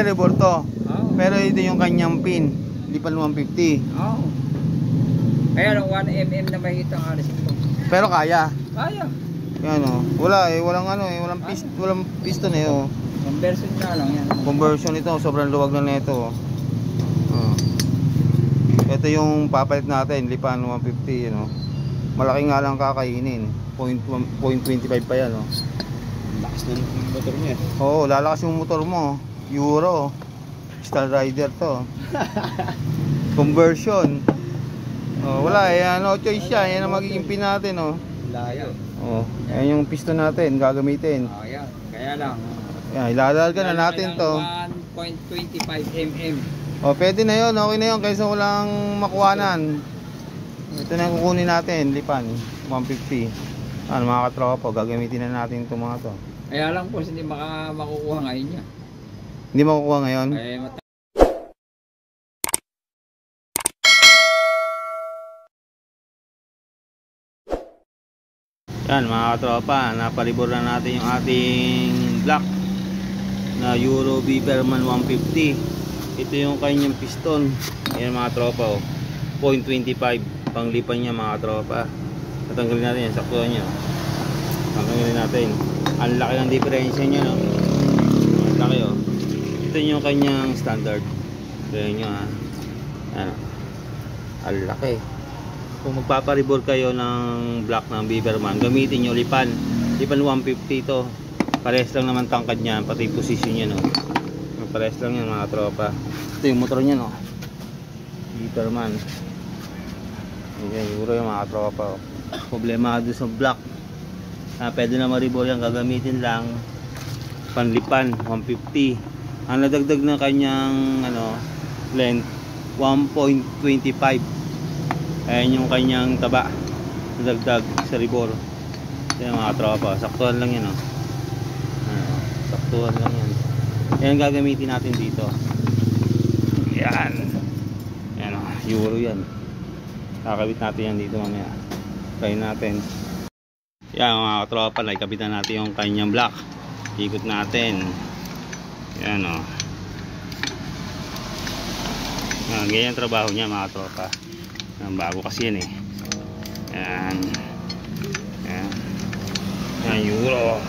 rebor to. Oo. Pero ito yung kanyang pin. Lipan 150. Oo. Kaya lang 1 mm na mahigit ang alis ito. Pero kaya. Kaya. Yan o. Wala eh. Walang ano eh. Walang piston eh oh. Conversion na lang yan. Conversion ito. Sobrang luwag na nito. Oh. Ito yung papalit natin. Lipan 150. You know. Malaki nga lang kakainin. 0.25 pa yan oh. Lakas na ng motor niya. Oo. Lalakas yung motor mo. Euro. Star Rider to. Conversion. Oh, wala eh. No choice siya. Yan ang magiging pin natin oh. Layo. Oh, ayan yung piston natin gagamitin. Oh, yan. Kaya lang. Yan, ilalalagyan na natin to. 1.25 mm. Oh, pwede na 'yon. Okay na 'yon kaysa walang makuhanan. Ito na yung kukunin natin, lipan 150. Ano mga katropa, gagamitin na natin itong mga to. Kaya lang po hindi makukuha ngayon niya. Hindi makukuha ngayon. Yan mga katropa, napalibor na natin yung ating black na Euro Biberman 150. Ito yung kanyang piston. Ayan mga tropa oh. 0.25 panglipan niya mga tropa. Tatanggalin natin yan, saktuhan nyo. Tatanggalin natin. Ang laki ng diferensya niya no. Ang laki oh. Ito yung kanyang standard. Tignan nyo ha. Ano. Ang laki. Kung magpaparibor kayo ng black ng Biberman, gamitin nyo lipan 150 to. Pares lang naman tangkad niya, pati position niya no. Pares lang yan mga tropa. Ito yung motor niya no. Biberman. Ayan, siguro yung mga tropa. Problemado sa black. Pwede na maribor yan, gagamitin lang panlipan 150. Ang nadagdag na kanyang ano, length 1.25. Ayan yung kanyang taba nadagdag sa ribor. Yan mga tropa, saktuhan lang yan oh. Saktuhan lang yan. Yan gagamitin natin dito. Yan. Yan oh, Euro yan. Kakabit natin yan dito mamaya. Try natin. Yan mga tropa, nakikabit na natin yung kanyang block. Ikot natin. Yan oh. Yan, ganyan trabaho niya mga tropa. Bago kasi yan eh. Yan. Yan. Yan, Euro.